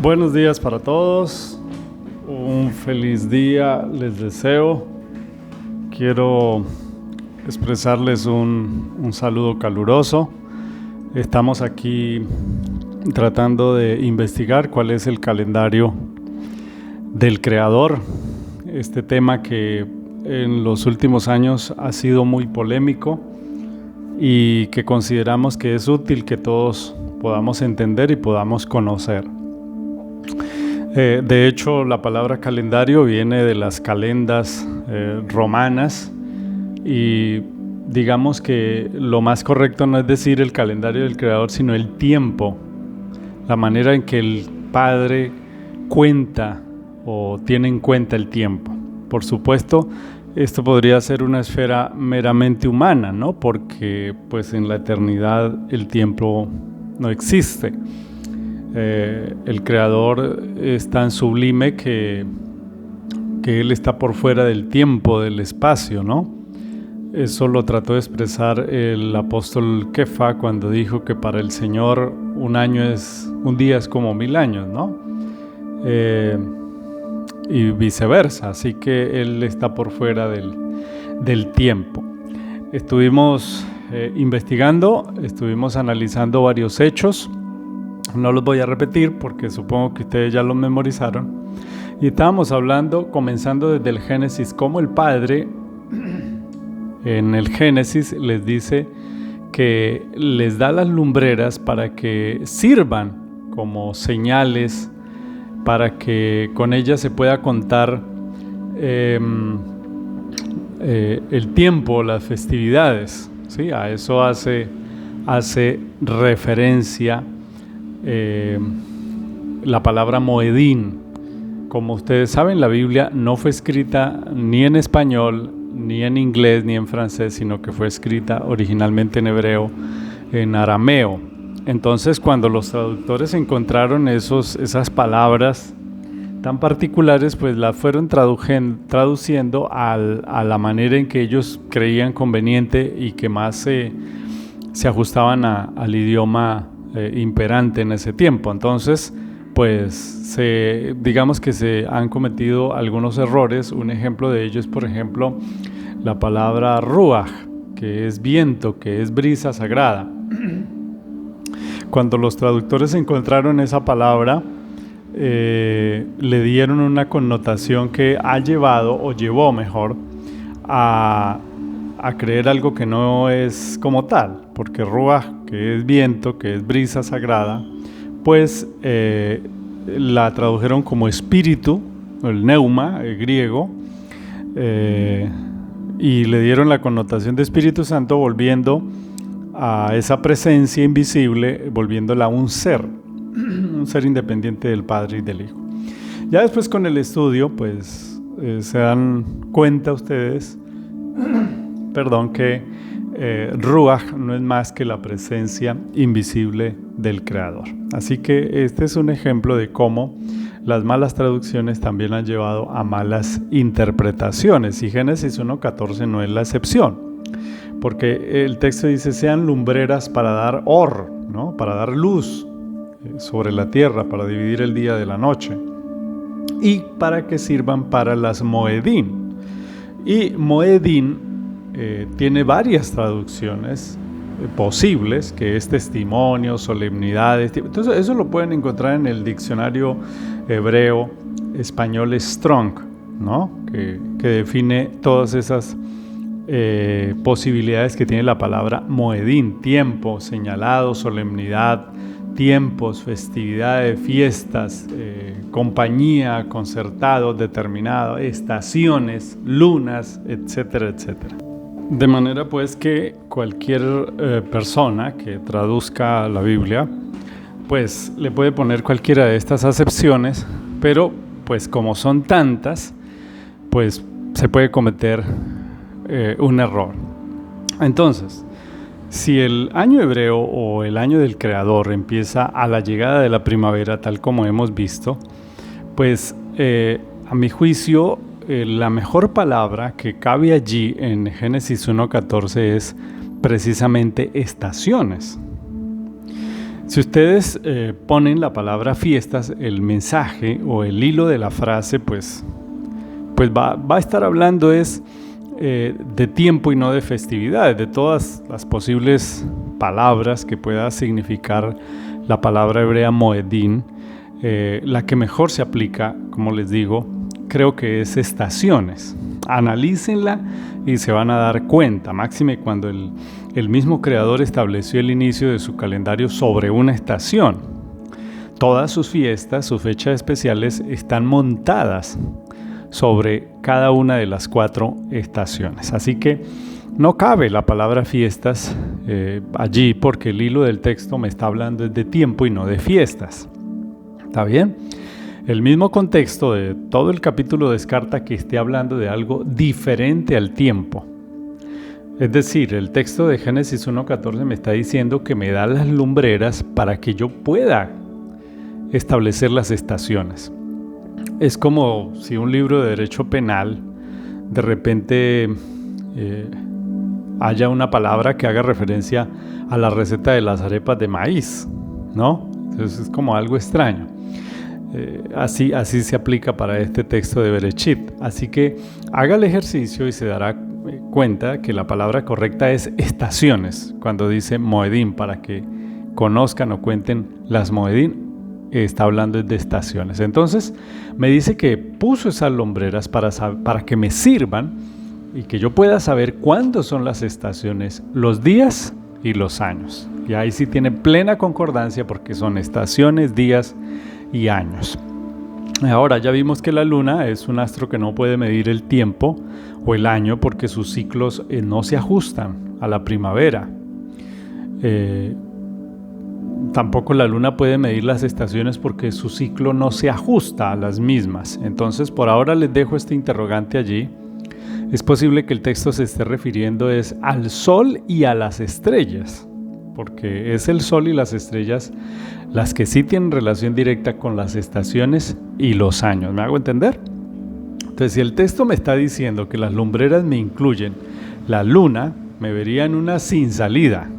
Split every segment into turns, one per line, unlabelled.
Buenos días para todos, un feliz día les deseo. Quiero expresarles un saludo caluroso. Estamos aquí tratando de investigar cuál es el calendario del Creador, este tema que en los últimos años ha sido muy polémico y que consideramos que es útil que todos podamos entender y podamos conocer. De hecho, la palabra calendario viene de las calendas romanas y digamos que lo más correcto no es decir el calendario del Creador, sino el tiempo, la manera en que el Padre cuenta o tiene en cuenta el tiempo. Por supuesto, esto podría ser una esfera meramente humana, ¿no? Porque pues en la eternidad el tiempo no existe. El Creador es tan sublime que Él está por fuera del tiempo, del espacio, ¿no? Eso lo trató de expresar el apóstol Kefa cuando dijo que para el Señor un día es como 1000 años, ¿no? Y viceversa, así que Él está por fuera del tiempo. Estuvimos investigando, estuvimos analizando varios hechos. No los voy a repetir porque supongo que ustedes ya los memorizaron. Y estábamos comenzando desde el Génesis, cómo el Padre en el Génesis les dice que les da las lumbreras para que sirvan como señales, para que con ellas se pueda contar el tiempo, las festividades, ¿sí? A eso hace referencia la palabra Moedín. Como ustedes saben, la Biblia no fue escrita ni en español, ni en inglés, ni en francés, sino que fue escrita originalmente en hebreo, en arameo. Entonces, cuando los traductores encontraron esas palabras tan particulares, pues las fueron traduciendo a la manera en que ellos creían conveniente y que más se ajustaban al idioma imperante en ese tiempo. Entonces, pues digamos que se han cometido algunos errores. Un ejemplo de ello es, por ejemplo, la palabra ruach, que es viento, que es brisa sagrada. Cuando los traductores encontraron esa palabra, le dieron una connotación que llevó mejor a creer algo que no es como tal, porque ruach, que es viento, que es brisa sagrada, pues la tradujeron como espíritu, el neuma, el griego, y le dieron la connotación de Espíritu Santo, volviendo a esa presencia invisible, volviéndola un ser independiente del Padre y del Hijo. Ya después con el estudio, pues se dan cuenta ustedes que Ruach no es más que la presencia invisible del Creador. Así que este es un ejemplo de cómo las malas traducciones también han llevado a malas interpretaciones, y Génesis 1:14 no es la excepción, porque el texto dice: sean lumbreras para dar ¿no? Para dar luz sobre la tierra, para dividir el día de la noche, y para que sirvan para las Moedín. Y Moedín tiene varias traducciones posibles, que es testimonio, solemnidades. Entonces eso lo pueden encontrar en el diccionario hebreo español Strong, ¿no? que define todas esas posibilidades que tiene la palabra Moedín: tiempo, señalado, solemnidad, tiempos, festividades, fiestas, compañía, concertado, determinado, estaciones, lunas, etcétera, etcétera. De manera pues que cualquier persona que traduzca la Biblia, pues le puede poner cualquiera de estas acepciones, pero pues como son tantas, pues se puede cometer un error. Entonces, si el año hebreo o el año del Creador empieza a la llegada de la primavera, tal como hemos visto, pues a mi juicio la mejor palabra que cabe allí en Génesis 1:14 es precisamente estaciones. Si ustedes ponen la palabra fiestas, el mensaje o el hilo de la frase, pues va a estar hablando de tiempo y no de festividades, de todas las posibles palabras que pueda significar la palabra hebrea moedín. La que mejor se aplica, como les digo, creo que es estaciones. Analícenla y se van a dar cuenta, máxime cuando el mismo creador estableció el inicio de su calendario sobre una estación. Todas sus fiestas, sus fechas especiales están montadas sobre cada una de las 4 estaciones. Así que no cabe la palabra fiestas allí, porque el hilo del texto me está hablando de tiempo y no de fiestas. ¿Está bien? El mismo contexto de todo el capítulo descarta que esté hablando de algo diferente al tiempo. Es decir, el texto de Génesis 1:14 me está diciendo que me da las lumbreras para que yo pueda establecer las estaciones. Es como si un libro de derecho penal de repente haya una palabra que haga referencia a la receta de las arepas de maíz, ¿no? Entonces es como algo extraño. Así se aplica para este texto de Bereshit. Así que haga el ejercicio y se dará cuenta que la palabra correcta es estaciones, cuando dice moedín, para que conozcan o cuenten las moedín. Está hablando de estaciones. Entonces me dice que puso esas lumbreras para que me sirvan y que yo pueda saber cuándo son las estaciones, los días y los años. Y ahí sí tiene plena concordancia, porque son estaciones, días y años. Ahora ya vimos que la luna es un astro que no puede medir el tiempo o el año, porque sus ciclos no se ajustan a la primavera. Tampoco la luna puede medir las estaciones, porque su ciclo no se ajusta a las mismas. Entonces, por ahora les dejo este interrogante allí. Es posible que el texto se esté refiriendo al sol y a las estrellas, porque es el sol y las estrellas las que sí tienen relación directa con las estaciones y los años. ¿Me hago entender? Entonces, si el texto me está diciendo que las lumbreras me incluyen la luna, me vería en una sin salida,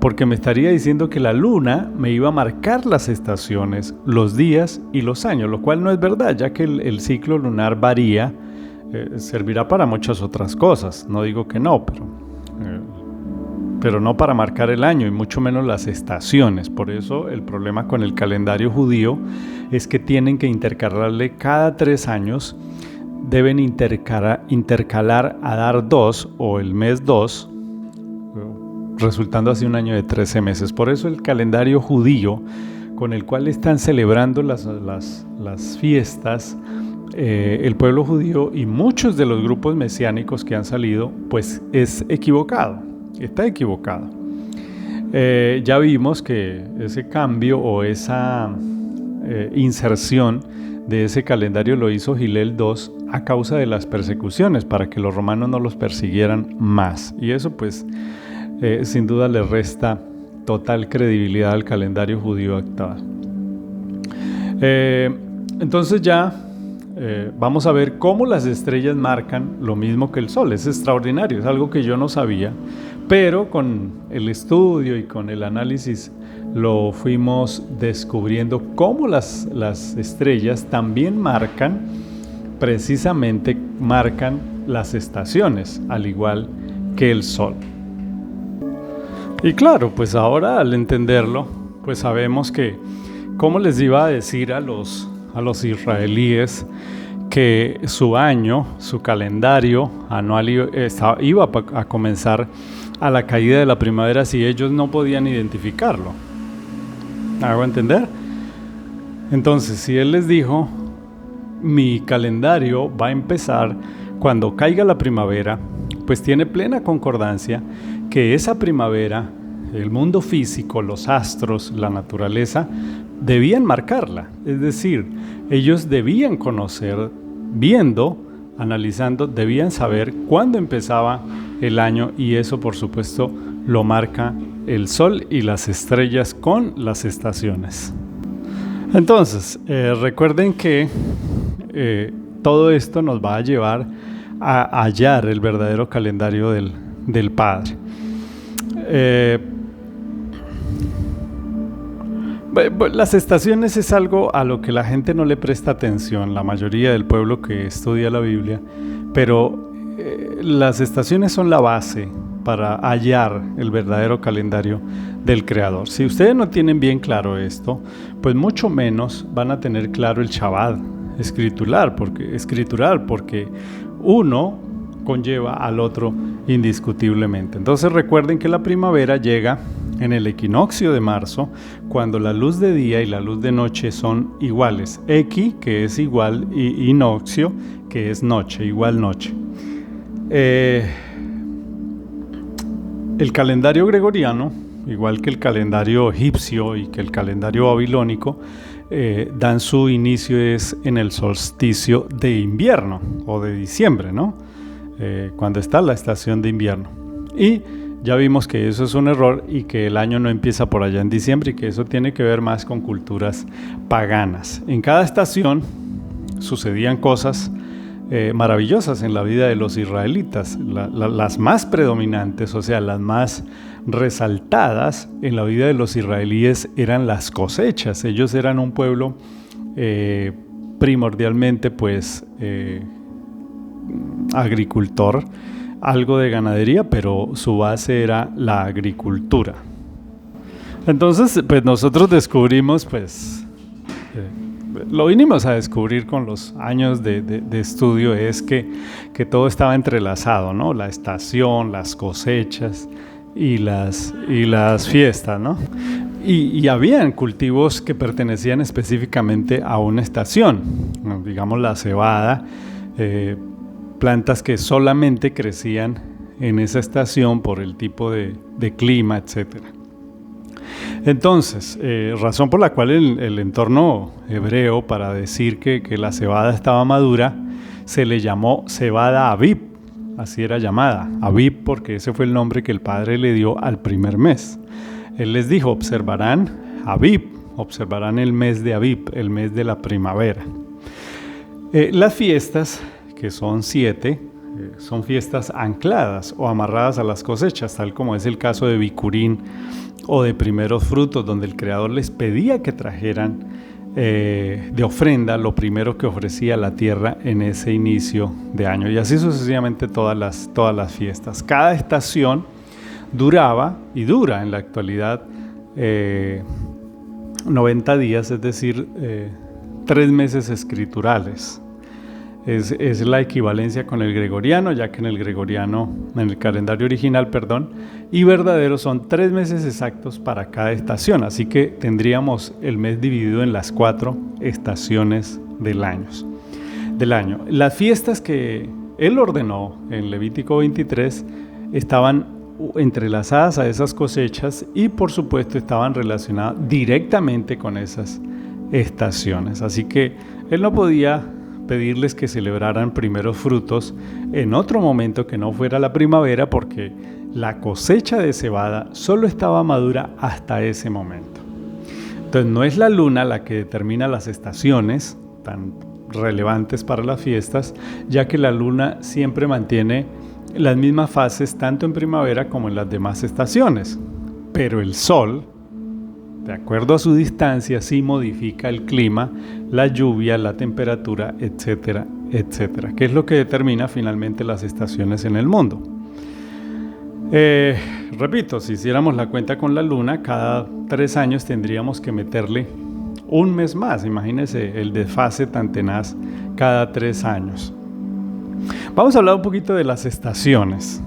porque me estaría diciendo que la luna me iba a marcar las estaciones, los días y los años, lo cual no es verdad, ya que el ciclo lunar varía. Servirá para muchas otras cosas, no digo que no, pero no para marcar el año y mucho menos las estaciones. Por eso el problema con el calendario judío es que tienen que intercalarle cada 3 años, deben intercalar Adar 2 o el mes 2, resultando así un año de 13 meses. Por eso el calendario judío, con el cual están celebrando las fiestas, el pueblo judío y muchos de los grupos mesiánicos que han salido, pues es equivocado, está equivocado. Ya vimos que ese cambio o esa inserción de ese calendario lo hizo Gilel II a causa de las persecuciones, para que los romanos no los persiguieran más, y eso pues sin duda le resta total credibilidad al calendario judío actual. Entonces ya vamos a ver cómo las estrellas marcan lo mismo que el sol. Es extraordinario, es algo que yo no sabía, pero con el estudio y con el análisis lo fuimos descubriendo, cómo las estrellas también precisamente marcan las estaciones, al igual que el sol. Y claro, pues ahora al entenderlo, pues sabemos que, ¿cómo les iba a decir a los israelíes que su año, su calendario anual iba a comenzar a la caída de la primavera si ellos no podían identificarlo? ¿Me hago entender? Entonces, si él les dijo, mi calendario va a empezar cuando caiga la primavera, pues tiene plena concordancia que esa primavera, el mundo físico, los astros, la naturaleza, debían marcarla. Es decir, ellos debían conocer, viendo, analizando, debían saber cuándo empezaba el año, y eso por supuesto lo marca el sol y las estrellas con las estaciones. Entonces, recuerden que todo esto nos va a llevar a hallar el verdadero calendario del Padre. Las estaciones es algo a lo que la gente no le presta atención, la mayoría del pueblo que estudia la Biblia, pero las estaciones son la base para hallar el verdadero calendario del Creador. Si ustedes no tienen bien claro esto, pues mucho menos van a tener claro el Shabbat escritural, porque uno conlleva al otro indiscutiblemente. Entonces recuerden que la primavera llega en el equinoccio de marzo, cuando la luz de día y la luz de noche son iguales. Equi, que es igual, y inoxio, que es noche, igual noche. El calendario gregoriano, igual que el calendario egipcio y que el calendario babilónico, dan su inicio es en el solsticio de invierno o de diciembre, ¿no? Cuando está la estación de invierno. Y ya vimos que eso es un error y que el año no empieza por allá en diciembre y que eso tiene que ver más con culturas paganas. En cada estación sucedían cosas maravillosas en la vida de los israelitas. Las más predominantes, o sea, las más resaltadas en la vida de los israelíes eran las cosechas. Ellos eran un pueblo primordialmente pues agricultor, algo de ganadería, pero su base era la agricultura. Entonces, pues nosotros descubrimos, pues, lo vinimos a descubrir con los años de estudio, es que todo estaba entrelazado, ¿no? La estación, las cosechas y las fiestas, ¿no? Y habían cultivos que pertenecían específicamente a una estación, digamos la cebada, plantas que solamente crecían en esa estación por el tipo de clima, etc. Entonces, razón por la cual el entorno hebreo, para decir que la cebada estaba madura, se le llamó cebada Abib, así era llamada, Abib, porque ese fue el nombre que el padre le dio al primer mes. Él les dijo, observarán Abib, observarán el mes de Abib, el mes de la primavera. Las fiestas, que son 7, son fiestas ancladas o amarradas a las cosechas, tal como es el caso de Bicurín o de primeros frutos, donde el Creador les pedía que trajeran de ofrenda lo primero que ofrecía la tierra en ese inicio de año, y así sucesivamente todas las fiestas. Cada estación duraba y dura en la actualidad 90 días, es decir, 3 meses escriturales. Es la equivalencia con el gregoriano, ya que en el calendario original, y verdadero son 3 meses exactos para cada estación. Así que tendríamos el mes dividido en las 4 estaciones del año. Las fiestas que él ordenó en Levítico 23 estaban entrelazadas a esas cosechas y por supuesto estaban relacionadas directamente con esas estaciones. Así que él no podía pedirles que celebraran primeros frutos en otro momento que no fuera la primavera, porque la cosecha de cebada solo estaba madura hasta ese momento. Entonces no es la luna la que determina las estaciones tan relevantes para las fiestas, ya que la luna siempre mantiene las mismas fases tanto en primavera como en las demás estaciones, pero el sol, de acuerdo a su distancia, sí modifica el clima, la lluvia, la temperatura, etcétera, etcétera, que es lo que determina finalmente las estaciones en el mundo. Repito, si hiciéramos la cuenta con la luna, cada 3 años tendríamos que meterle un mes más. Imagínense el desfase tan tenaz cada 3 años. Vamos a hablar un poquito de las estaciones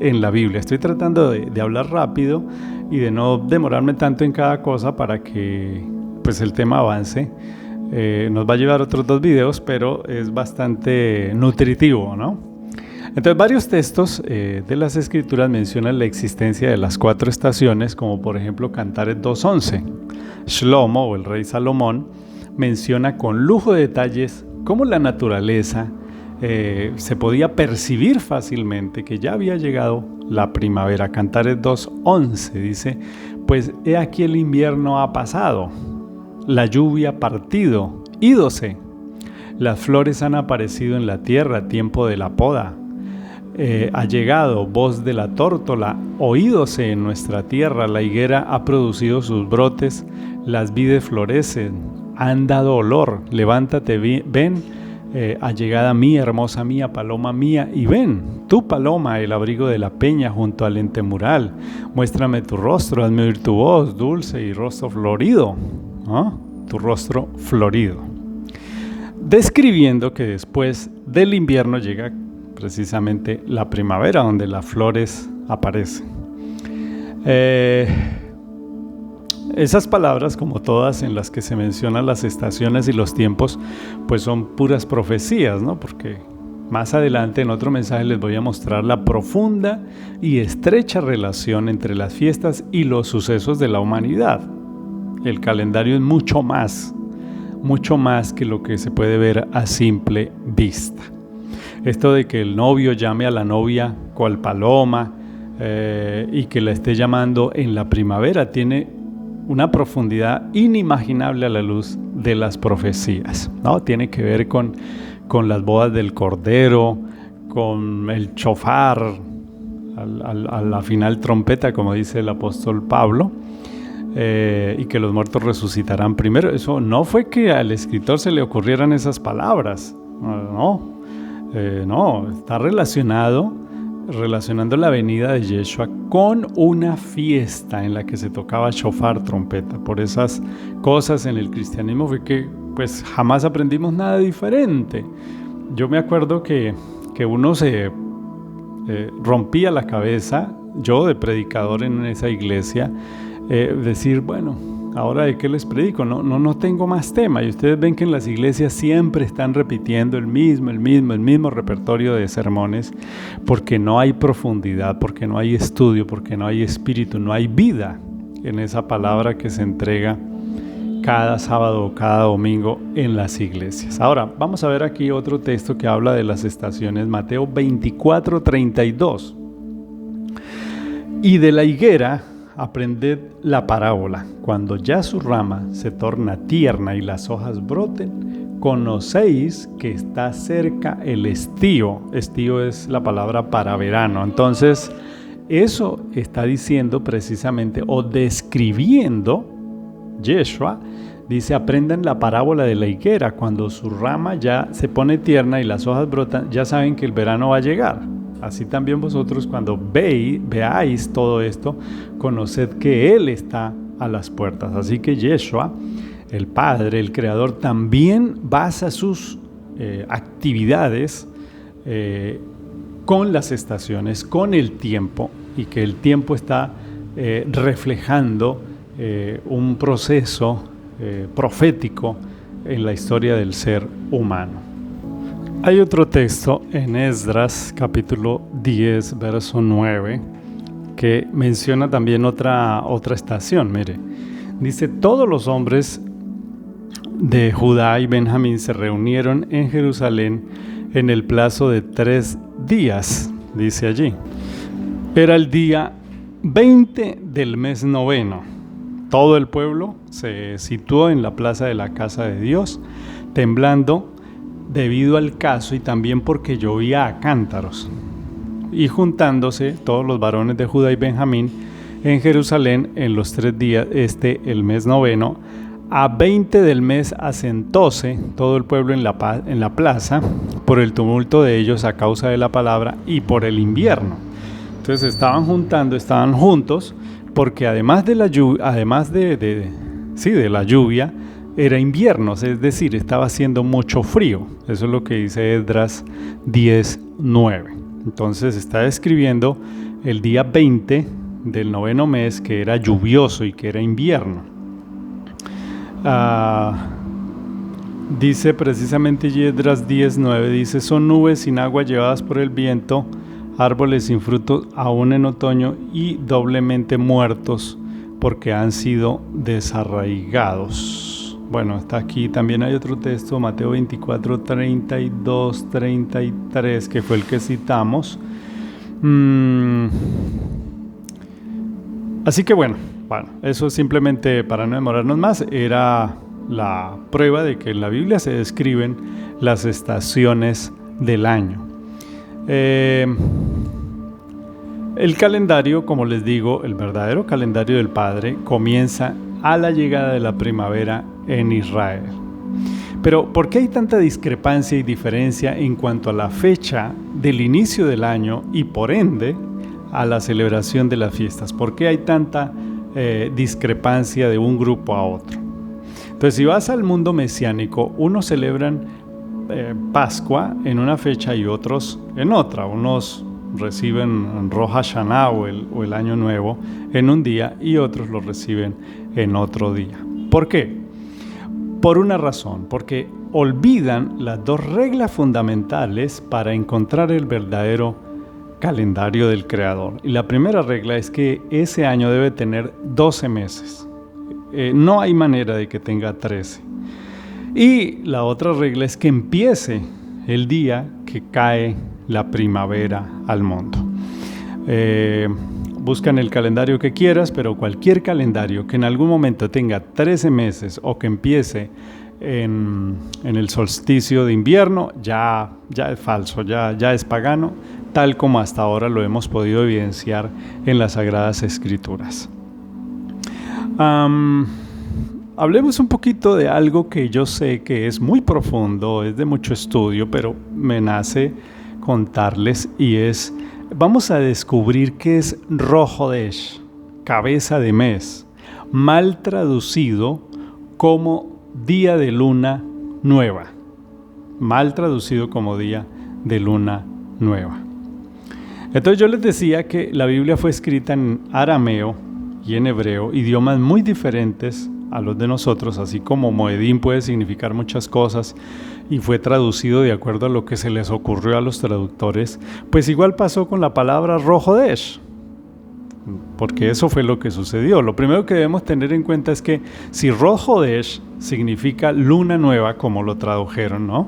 en la Biblia. Estoy tratando de hablar rápido y de no demorarme tanto en cada cosa para que pues el tema avance. Nos va a llevar otros 2 videos, pero es bastante nutritivo, ¿no? Entonces, varios textos de las Escrituras mencionan la existencia de las 4 estaciones, como por ejemplo Cantares 2:11. Shlomo, o el rey Salomón, menciona con lujo de detalles cómo la naturaleza se podía percibir fácilmente que ya había llegado la primavera. Cantares 2:11 dice: pues he aquí el invierno ha pasado, la lluvia ha partido, ídose, las flores han aparecido en la tierra, tiempo de la poda. ha llegado, voz de la tórtola, oídose en nuestra tierra, la higuera ha producido sus brotes, las vides florecen, han dado olor, levántate, ven, allegada mía, hermosa mía, paloma mía, y ven, tú paloma, el abrigo de la peña junto al entemural, muéstrame tu rostro, hazme oír tu voz, dulce y rostro florido, ¿no? Tu rostro florido. Describiendo que después del invierno llega precisamente la primavera, donde las flores aparecen. Esas palabras, como todas en las que se mencionan las estaciones y los tiempos, pues son puras profecías, ¿no? Porque más adelante en otro mensaje les voy a mostrar la profunda y estrecha relación entre las fiestas y los sucesos de la humanidad. El calendario es mucho más que lo que se puede ver a simple vista. Esto de que el novio llame a la novia cual paloma y que la esté llamando en la primavera tiene una profundidad inimaginable a la luz de las profecías, ¿no? Tiene que ver con las bodas del Cordero, con el chofar, a la final trompeta, como dice el apóstol Pablo, y que los muertos resucitarán primero. Eso no fue que al escritor se le ocurrieran esas palabras, no, está relacionando la venida de Yeshua con una fiesta en la que se tocaba shofar, trompeta. Por esas cosas en el cristianismo fue que pues jamás aprendimos nada diferente. Yo me acuerdo que uno se rompía la cabeza, yo de predicador en esa iglesia, decir, bueno, ahora de qué les predico, no tengo más tema. Y ustedes ven que en las iglesias siempre están repitiendo el mismo repertorio de sermones, porque no hay profundidad, porque no hay estudio, porque no hay espíritu, no hay vida en esa palabra que se entrega cada sábado o cada domingo en las iglesias. Ahora, vamos a ver aquí otro texto que habla de las estaciones, Mateo 24:32. Y de la higuera aprended la parábola. Cuando ya su rama se torna tierna y las hojas broten, conocéis que está cerca el estío. Estío es la palabra para verano. Entonces, eso está diciendo precisamente o describiendo Yeshua. Dice, aprendan la parábola de la higuera. Cuando su rama ya se pone tierna y las hojas brotan, ya saben que el verano va a llegar. Así también vosotros, cuando veáis todo esto, conoced que Él está a las puertas. Así que Yeshua, el Padre, el Creador, también basa sus actividades con las estaciones, con el tiempo, y que el tiempo está reflejando un proceso profético en la historia del ser humano. Hay otro texto en Esdras, capítulo 10, verso 9, que menciona también otra estación. Mire, dice, todos los hombres de Judá y Benjamín se reunieron en Jerusalén en el plazo de 3 días, dice allí. Era el día 20 del mes noveno. Todo el pueblo se situó en la plaza de la casa de Dios, temblando debido al caso y también porque llovía a cántaros, y juntándose todos los varones de Judá y Benjamín en Jerusalén en los 3 días, el mes noveno, a 20 del mes asentóse todo el pueblo en la plaza por el tumulto de ellos a causa de la palabra y por el invierno. Entonces estaban juntos, porque además de la lluvia, era invierno, es decir, estaba haciendo mucho frío. Eso es lo que dice Esdras 10:9. Entonces está describiendo el día 20 del noveno mes, que era lluvioso y que era invierno. Dice precisamente Esdras 10:9, dice, son nubes sin agua llevadas por el viento, árboles sin fruto aún en otoño y doblemente muertos porque han sido desarraigados. Bueno, está aquí, también hay otro texto, Mateo 24, 32, 33, que fue el que citamos. Así que bueno, eso simplemente para no demorarnos más, era la prueba de que en la Biblia se describen las estaciones del año. El calendario, como les digo, el verdadero calendario del Padre, comienza a la llegada de la primavera en Israel. Pero, ¿por qué hay tanta discrepancia y diferencia en cuanto a la fecha del inicio del año y, por ende, a la celebración de las fiestas? ¿Por qué hay tanta discrepancia de un grupo a otro? Entonces, si vas al mundo mesiánico, unos celebran Pascua en una fecha y otros en otra. Unos reciben Rosh Hashanah o el Año Nuevo en un día y otros lo reciben en otro día. ¿Por qué? Por una razón, porque olvidan las dos reglas fundamentales para encontrar el verdadero calendario del Creador. Y la primera regla es que ese año debe tener 12 meses. No hay manera de que tenga 13. Y la otra regla es que empiece el día que cae la primavera al mundo. Buscan el calendario que quieras, pero cualquier calendario que en algún momento tenga 13 meses o que empiece en el solsticio de invierno, ya es falso, ya es pagano, tal como hasta ahora lo hemos podido evidenciar en las Sagradas Escrituras. Hablemos un poquito de algo que yo sé que es muy profundo, es de mucho estudio, pero me nace contarles y vamos a descubrir qué es Rosh Hodesh, cabeza de mes, mal traducido como día de luna nueva, mal traducido como día de luna nueva. Entonces yo les decía que la Biblia fue escrita en arameo y en hebreo, idiomas muy diferentes a los de nosotros, así como Moedín puede significar muchas cosas y fue traducido de acuerdo a lo que se les ocurrió a los traductores, pues igual pasó con la palabra Rosh Hodesh, porque eso fue lo que sucedió. Lo primero que debemos tener en cuenta es que si Rosh Hodesh significa luna nueva, como lo tradujeron, ¿no?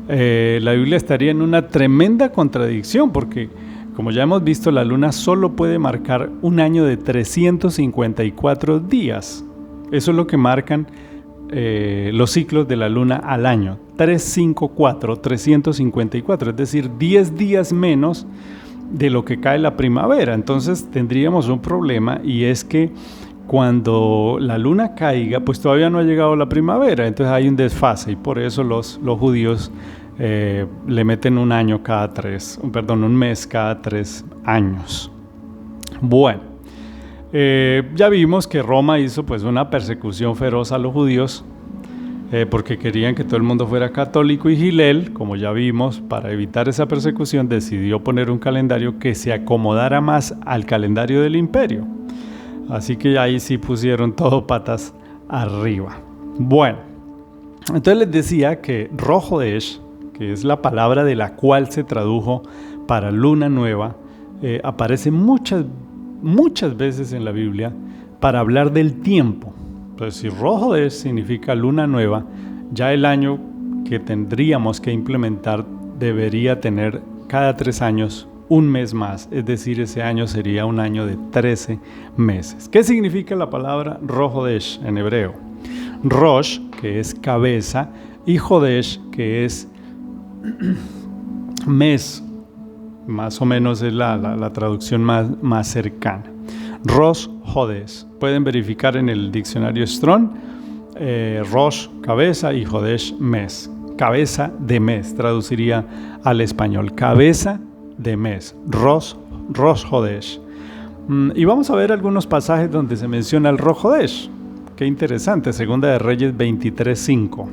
La Biblia estaría en una tremenda contradicción, porque como ya hemos visto, la luna solo puede marcar un año de 354 días. Eso es lo que marcan los ciclos de la luna al año. 354, es decir, 10 días menos de lo que cae la primavera. Entonces tendríamos un problema, y es que cuando la luna caiga, pues todavía no ha llegado la primavera. Entonces hay un desfase, y por eso los judíos le meten un mes cada 3 años. Bueno. Ya vimos que Roma hizo pues una persecución feroz a los judíos porque querían que todo el mundo fuera católico, y Hillel, como ya vimos, para evitar esa persecución decidió poner un calendario que se acomodara más al calendario del imperio. Así que ahí sí pusieron todo patas arriba. Bueno, entonces les decía que Rosh Hodesh, que es la palabra de la cual se tradujo para luna nueva, aparece muchas veces en la Biblia para hablar del tiempo. Entonces, si Rosh Hodesh significa luna nueva, ya el año que tendríamos que implementar debería tener cada 3 años un mes más, es decir, ese año sería un año de 13 meses. ¿Qué significa la palabra Rosh Hodesh en hebreo? Rosh, que es cabeza, y Hodesh, que es mes. Más o menos es la traducción más cercana. Rosh Hodesh. Pueden verificar en el diccionario Strong. Rosh, cabeza, y Hodesh, mes. Cabeza de mes, traduciría al español. Cabeza de mes. Rosh Hodesh. Y vamos a ver algunos pasajes donde se menciona el Rosh Hodesh. Qué interesante. Segunda de Reyes 23:5.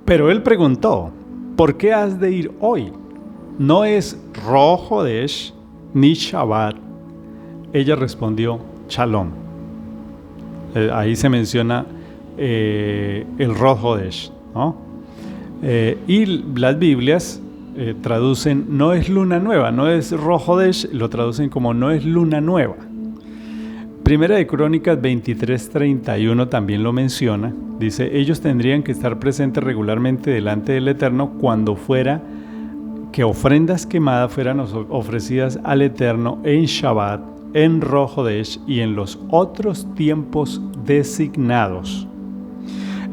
Pero él preguntó: ¿por qué has de ir hoy? No es Rosh Hodesh ni Shabbat. Ella respondió: Shalom. Ahí se menciona el Rosh Hodesh, ¿no? Y las Biblias traducen no es luna nueva, no es Rosh Hodesh, lo traducen como no es luna nueva. Primera de Crónicas 23:31 también lo menciona. Dice: ellos tendrían que estar presentes regularmente delante del Eterno cuando fuera que ofrendas quemadas fueran ofrecidas al Eterno en Shabbat, en Rosh Hodesh y en los otros tiempos designados,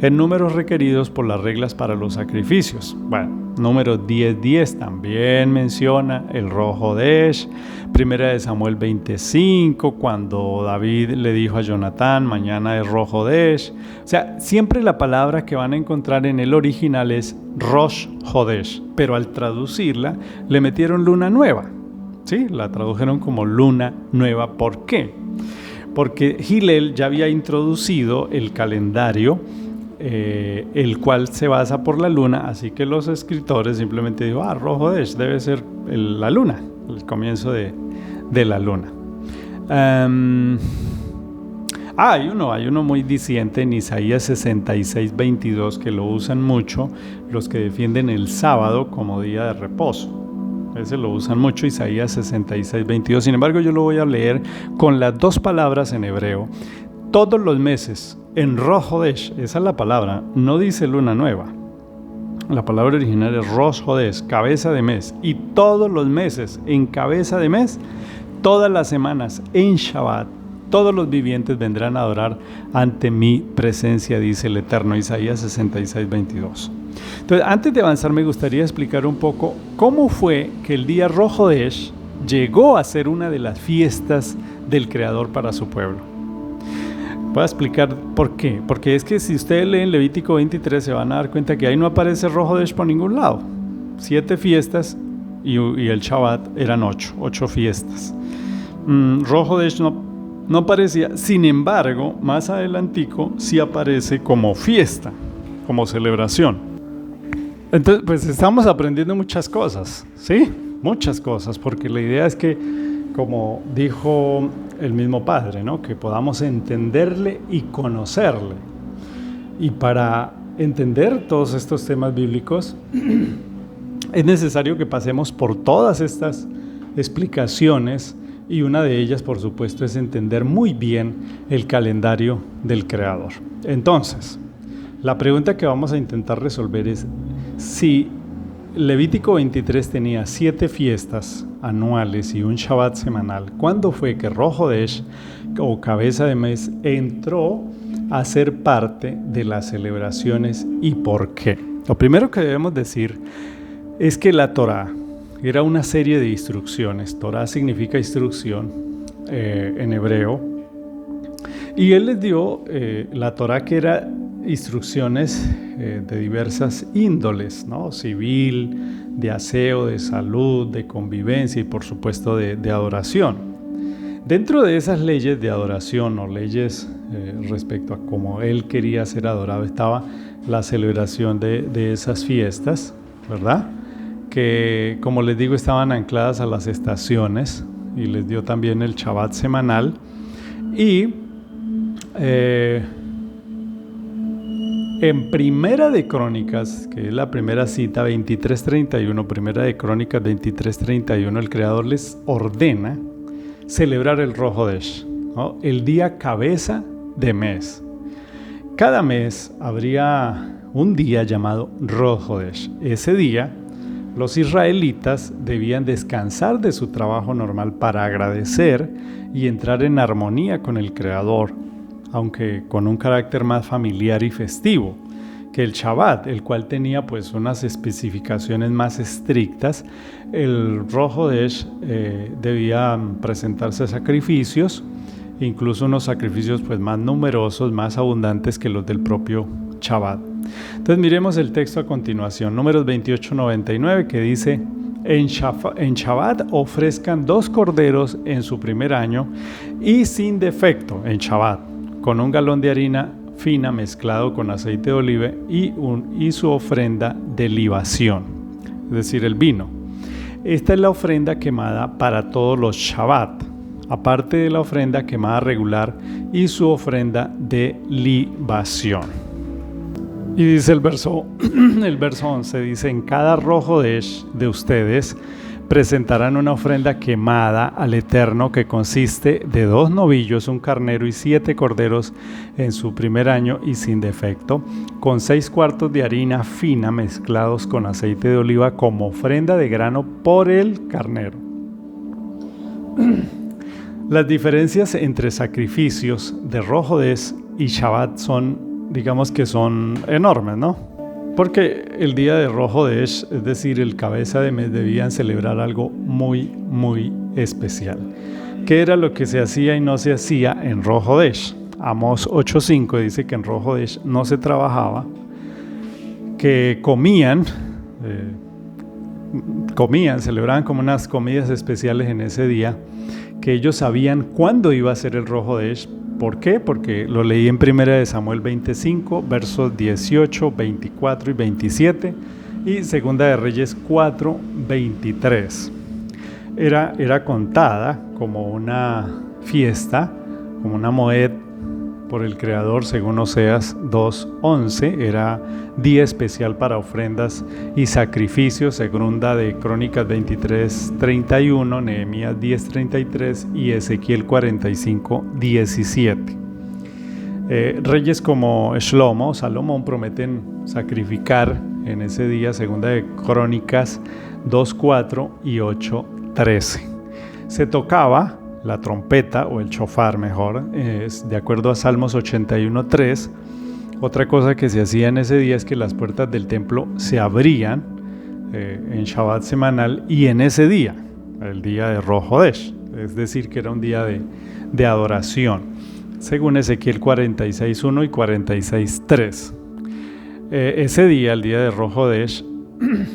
en números requeridos por las reglas para los sacrificios. Bueno, Números 10:10 también menciona el Rosh Hodesh. Primera de Samuel 25, cuando David le dijo a Jonatán, mañana es Rosh Hodesh. O sea, siempre la palabra que van a encontrar en el original es Rosh Hodesh, pero al traducirla le metieron luna nueva. ¿Sí? La tradujeron como luna nueva. ¿Por qué? Porque Hillel ya había introducido el calendario, el cual se basa por la luna, así que los escritores simplemente dijeron, Rosh Hodesh debe ser la luna, el comienzo de la luna. Hay uno muy disidente en Isaías 66:22 que lo usan mucho los que defienden el sábado como día de reposo. Ese lo usan mucho, Isaías 66:22. Sin embargo, yo lo voy a leer con las dos palabras en hebreo. Todos los meses, en Rosh Hodesh, esa es la palabra, no dice luna nueva. La palabra original es Rosh Hodesh, cabeza de mes. Y todos los meses, en cabeza de mes, todas las semanas, en Shabbat, todos los vivientes vendrán a adorar ante mi presencia, dice el Eterno, Isaías 66:22. Entonces, antes de avanzar, me gustaría explicar un poco cómo fue que el día Rosh Hodesh llegó a ser una de las fiestas del Creador para su pueblo. Voy a explicar por qué. Porque es que si ustedes leen Levítico 23 se van a dar cuenta que ahí no aparece Rosh Hodesh por ningún lado. 7 fiestas y el Shabbat eran 8 fiestas. Rosh Hodesh no aparecía. Sin embargo, más adelantico sí aparece como fiesta, como celebración. Entonces, pues estamos aprendiendo muchas cosas, ¿sí? Muchas cosas, porque la idea es que, como dijo el mismo Padre, ¿no? Que podamos entenderle y conocerle. Y para entender todos estos temas bíblicos, es necesario que pasemos por todas estas explicaciones, y una de ellas, por supuesto, es entender muy bien el calendario del Creador. Entonces, la pregunta que vamos a intentar resolver es, si Levítico 23 tenía 7 fiestas anuales y un Shabbat semanal, ¿cuándo fue que Rosh Hodesh, o cabeza de mes, entró a ser parte de las celebraciones y por qué? Lo primero que debemos decir es que la Torá era una serie de instrucciones. Torá significa instrucción en hebreo. Y él les dio la Torá, que era instrucciones de diversas índoles, ¿no? Civil, de aseo, de salud, de convivencia y por supuesto de adoración. Dentro de esas leyes de adoración o leyes respecto a cómo él quería ser adorado estaba la celebración de esas fiestas, ¿verdad? Que, como les digo, estaban ancladas a las estaciones, y les dio también el Shabbat semanal. Y en Primera de Crónicas, que es la primera cita, 23:31, Primera de Crónicas 23:31, el Creador les ordena celebrar el Rosh Hodesh, ¿no? El día cabeza de mes. Cada mes habría un día llamado Rosh Hodesh. Ese día los israelitas debían descansar de su trabajo normal para agradecer y entrar en armonía con el Creador, aunque con un carácter más familiar y festivo que el Shabbat, el cual tenía pues unas especificaciones más estrictas. El Rosh Hodesh debían presentarse sacrificios, incluso unos sacrificios pues más numerosos, más abundantes que los del propio Shabbat. Entonces miremos el texto a continuación, Números 28:99, que dice: en Shabbat ofrezcan 2 corderos en su primer año y sin defecto en Shabbat, con 1 galón de harina fina mezclado con aceite de oliva y su ofrenda de libación, es decir, el vino. Esta es la ofrenda quemada para todos los Shabbat, aparte de la ofrenda quemada regular y su ofrenda de libación. Y dice el verso 11, dice: en cada Rosh Hodesh de ustedes presentarán una ofrenda quemada al Eterno que consiste de 2 novillos, 1 carnero y 7 corderos en su primer año y sin defecto, con 6 cuartos de harina fina mezclados con aceite de oliva como ofrenda de grano por el carnero. Las diferencias entre sacrificios de Rosh Hodesh y Shabbat son, digamos que son enormes, ¿no? porque el día de Rosh Hodesh, es decir, el cabeza de mes, debían celebrar algo muy, muy especial. ¿Qué era lo que se hacía y no se hacía en Rosh Hodesh? Amós 8:5 dice que en Rosh Hodesh no se trabajaba, que comían, celebraban como unas comidas especiales en ese día, que ellos sabían cuándo iba a ser el Rosh Hodesh. ¿Por qué? Porque lo leí en 1 Samuel 25, versos 18, 24 y 27, y 2 de Reyes 4, 23. Era contada como una fiesta, como una moed por el Creador, según Oseas 2:11. Era día especial para ofrendas y sacrificios, segunda de Crónicas 23:31, Nehemías 10:33 y Ezequiel 45:17. Reyes como Shlomo, Salomón, prometen sacrificar en ese día, segunda de Crónicas 2:4 y 8:13. Se tocaba la trompeta o el shofar, mejor, de acuerdo a Salmos 81:3. Otra cosa que se hacía en ese día es que las puertas del templo se abrían en Shabbat semanal y en ese día, el día de Rosh Hodesh, es decir, que era un día de adoración, según Ezequiel 46:1 y 46:3. Ese día, el día de Rosh Hodesh,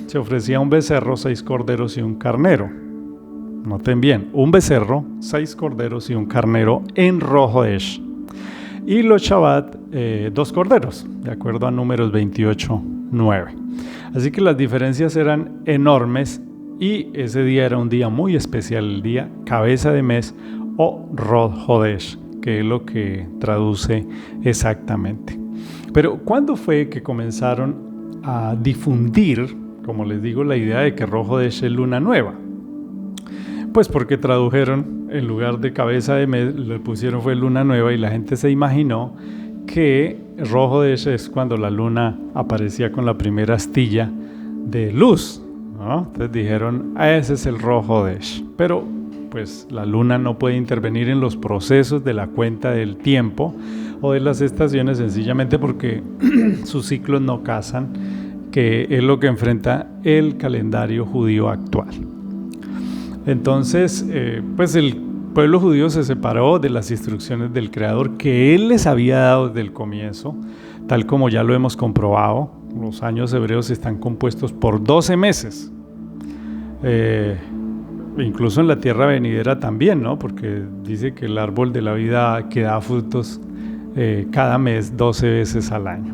se ofrecía un becerro, 6 corderos y un carnero. Noten bien, un becerro, 6 corderos y un carnero en Rosh Hodesh. Y los Shabbat, 2 corderos, de acuerdo a Números 28:9. Así que las diferencias eran enormes y ese día era un día muy especial, el día cabeza de mes o Rosh Hodesh, que es lo que traduce exactamente. Pero ¿cuándo fue que comenzaron a difundir, como les digo, la idea de que Rosh Hodesh es luna nueva? Pues porque tradujeron, en lugar de cabeza de mes, le pusieron fue luna nueva y la gente se imaginó que Rosh Hodesh es cuando la luna aparecía con la primera astilla de luz, ¿no? Entonces dijeron, ese es el Rosh Hodesh. Pero pues la luna no puede intervenir en los procesos de la cuenta del tiempo o de las estaciones, sencillamente porque sus ciclos no casan, que es lo que enfrenta el calendario judío actual. Entonces, pues el pueblo judío se separó de las instrucciones del Creador que Él les había dado desde el comienzo, tal como ya lo hemos comprobado. Los años hebreos están compuestos por 12 meses. Incluso en la tierra venidera también, ¿no? Porque dice que el árbol de la vida que da frutos cada mes 12 veces al año.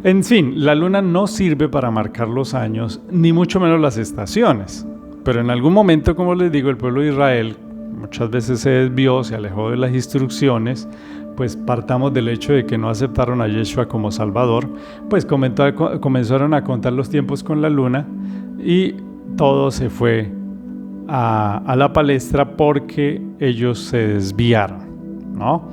En fin, la luna no sirve para marcar los años, ni mucho menos las estaciones. Pero en algún momento, como les digo, el pueblo de Israel muchas veces se desvió, se alejó de las instrucciones, pues partamos del hecho de que no aceptaron a Yeshua como Salvador, pues comenzaron a contar los tiempos con la luna y todo se fue a la palestra porque ellos se desviaron, ¿no?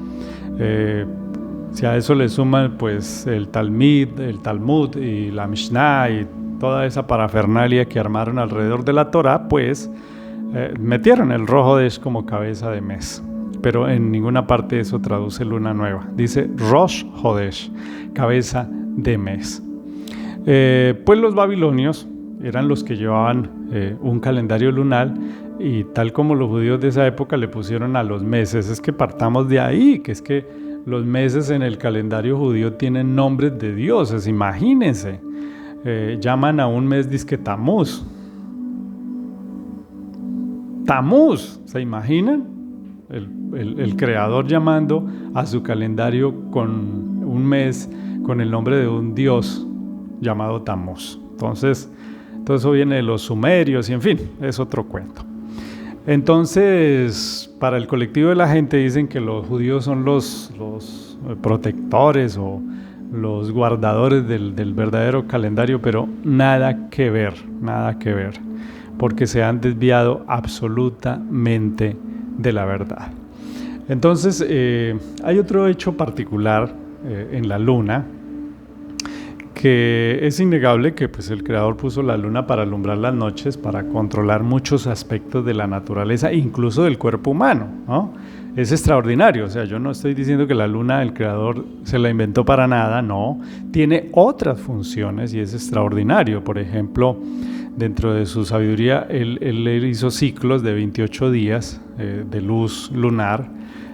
Si a eso le suman pues el Talmud y la Mishnah y toda esa parafernalia que armaron alrededor de la Torá, pues metieron el Rosh Hodesh como cabeza de mes. Pero en ninguna parte eso traduce luna nueva. Dice Rosh Hodesh, cabeza de mes. Pues los babilonios eran los que llevaban un calendario lunar y tal como los judíos de esa época le pusieron a los meses. Es que partamos de ahí, que es que los meses en el calendario judío tienen nombres de dioses, imagínense. Llaman a un mes dizque Tamuz. Tamuz, ¿se imaginan? El creador llamando a su calendario con un mes con el nombre de un dios llamado Tamuz. Entonces, todo eso viene de los sumerios y en fin, es otro cuento. Entonces, para el colectivo de la gente dicen que los judíos son los protectores o los guardadores del verdadero calendario, pero nada que ver, porque se han desviado absolutamente de la verdad. Entonces, hay otro hecho particular en la luna, que es innegable que pues, el Creador puso la luna para alumbrar las noches, para controlar muchos aspectos de la naturaleza, incluso del cuerpo humano, ¿no? es extraordinario. O sea, yo no estoy diciendo que la luna el creador se la inventó para nada, no. Tiene otras funciones y es extraordinario. Por ejemplo, dentro de su sabiduría, él hizo ciclos de 28 días de luz lunar,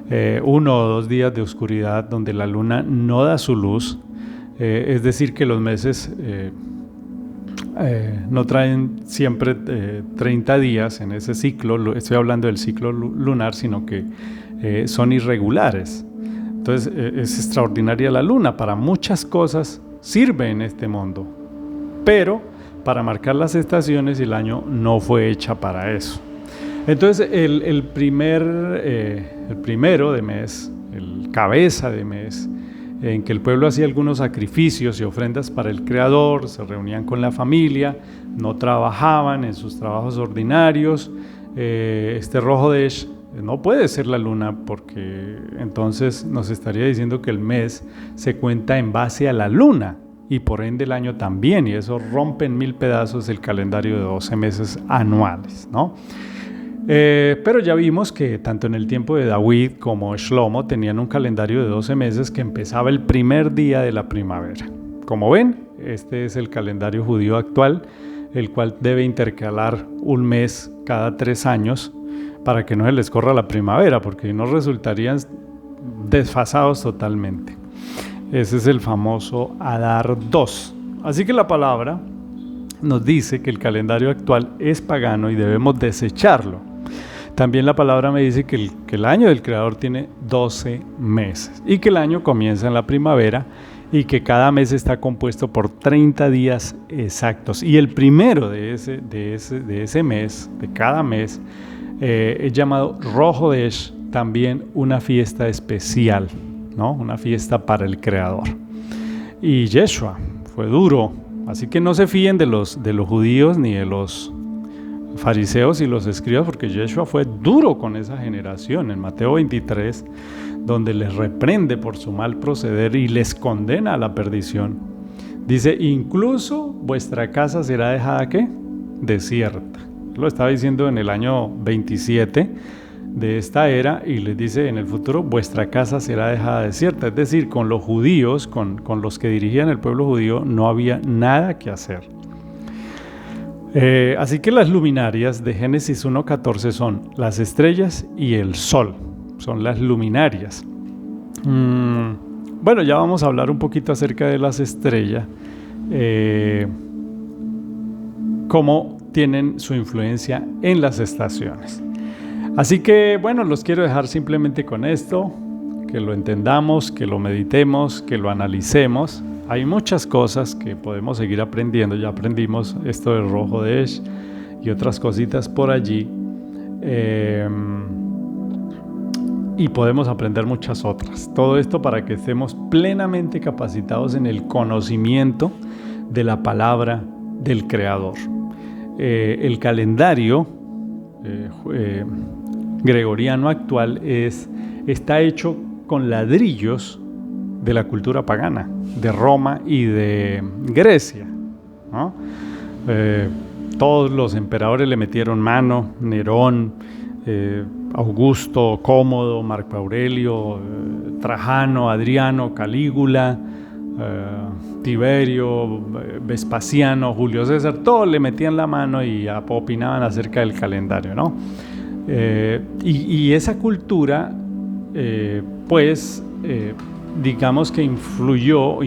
1 o 2 días de oscuridad donde la luna no da su luz. Es decir, que los meses no traen siempre 30 días en ese ciclo, estoy hablando del ciclo lunar, sino que son irregulares. Entonces es extraordinaria la luna, para muchas cosas sirve en este mundo, pero para marcar las estaciones el año no fue hecha para eso. Entonces el primero de mes, el cabeza de mes, en que el pueblo hacía algunos sacrificios y ofrendas para el Creador, se reunían con la familia, no trabajaban en sus trabajos ordinarios. Este Rosh Hodesh no puede ser la luna, porque entonces nos estaría diciendo que el mes se cuenta en base a la luna y por ende el año también, y eso rompe en 1000 pedazos el calendario de 12 meses anuales, ¿no? Pero ya vimos que tanto en el tiempo de David como Shlomo tenían un calendario de 12 meses que empezaba el primer día de la primavera. Como ven, este es el calendario judío actual, el cual debe intercalar un mes cada 3 años para que no se les corra la primavera, porque no resultarían desfasados totalmente. Ese es el famoso Adar 2. Así que la palabra nos dice que el calendario actual es pagano y debemos desecharlo. También la palabra me dice que el año del Creador tiene 12 meses y que el año comienza en la primavera y que cada mes está compuesto por 30 días exactos. Y el primero de ese mes, de cada mes, es llamado Rosh Hodesh, también una fiesta especial, ¿no? Una fiesta para el Creador. Y Yeshua fue duro, así que no se fíen de los judíos ni de los fariseos y los escribas, porque Yeshua fue duro con esa generación en Mateo 23, donde les reprende por su mal proceder y les condena a la perdición. Dice, incluso vuestra casa será dejada, ¿qué? Desierta. Lo estaba diciendo en el año 27 de esta era, y les dice en el futuro, vuestra casa será dejada desierta. Es decir, con los judíos, con los que dirigían el pueblo judío, no había nada que hacer. Así que las luminarias de Génesis 1:14 son las estrellas y el sol, son las luminarias. Bueno, ya vamos a hablar un poquito acerca de las estrellas, cómo tienen su influencia en las estaciones. Así que bueno, los quiero dejar simplemente con esto, que lo entendamos, que lo meditemos, que lo analicemos. Hay muchas cosas que podemos seguir aprendiendo. Ya aprendimos esto del Rosh Hodesh y otras cositas por allí. Y podemos aprender muchas otras. Todo esto para que estemos plenamente capacitados en el conocimiento de la palabra del Creador. El calendario gregoriano actual está hecho con ladrillos de la cultura pagana, de Roma y de Grecia, ¿no? Todos los emperadores le metieron mano, Nerón, Augusto, Cómodo, Marco Aurelio, Trajano, Adriano, Calígula, Tiberio, Vespasiano, Julio César, todos le metían la mano y opinaban acerca del calendario, ¿no? Y esa cultura, digamos que influenció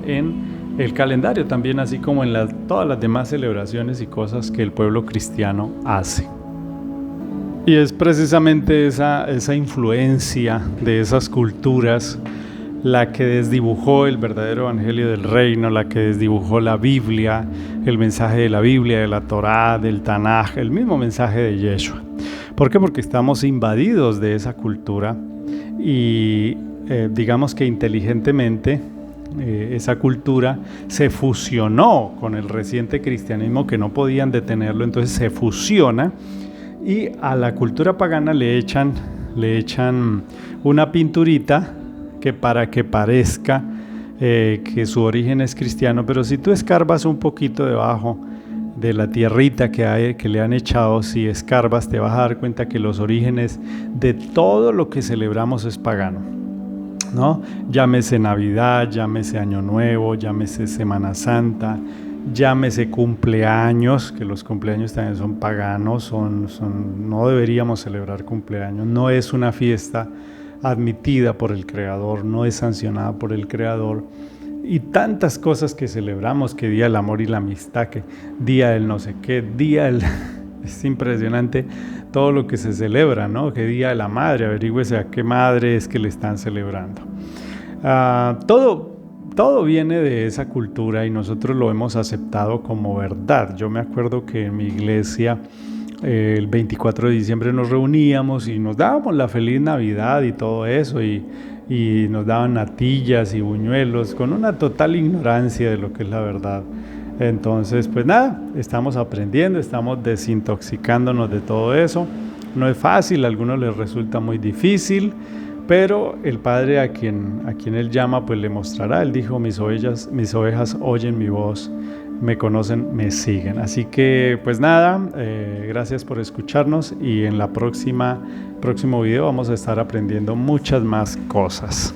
en el calendario también, así como en todas las demás celebraciones y cosas que el pueblo cristiano hace. Y es precisamente esa influencia de esas culturas la que desdibujó el verdadero evangelio del reino, la que desdibujó la Biblia, el mensaje de la Biblia, de la Torá, del Tanaj, el mismo mensaje de Yeshua. ¿Por qué? Porque estamos invadidos de esa cultura y digamos que inteligentemente esa cultura se fusionó con el reciente cristianismo, que no podían detenerlo, entonces se fusiona y a la cultura pagana le echan una pinturita que para que parezca que su origen es cristiano, pero si tú escarbas un poquito debajo de la tierrita que le han echado, si escarbas te vas a dar cuenta que los orígenes de todo lo que celebramos es pagano, ¿no? Llámese Navidad, llámese Año Nuevo, llámese Semana Santa, llámese cumpleaños, que los cumpleaños también son paganos, no deberíamos celebrar cumpleaños, no es una fiesta admitida por el Creador, no es sancionada por el Creador. Y tantas cosas que celebramos, que Día del Amor y la Amistad, que Día del no sé qué, es impresionante todo lo que se celebra, ¿no? Que Día de la Madre, averígüese a qué madre es que le están celebrando. Todo viene de esa cultura y nosotros lo hemos aceptado como verdad. Yo me acuerdo que en mi iglesia el 24 de diciembre nos reuníamos y nos dábamos la feliz Navidad y todo eso y nos daban natillas y buñuelos con una total ignorancia de lo que es la verdad. Entonces, pues nada, estamos aprendiendo, estamos desintoxicándonos de todo eso. No es fácil, a algunos les resulta muy difícil, pero el Padre a quien Él llama, pues le mostrará. Él dijo, mis ovejas oyen mi voz, me conocen, me siguen. Así que, pues nada, gracias por escucharnos y en próximo video vamos a estar aprendiendo muchas más cosas.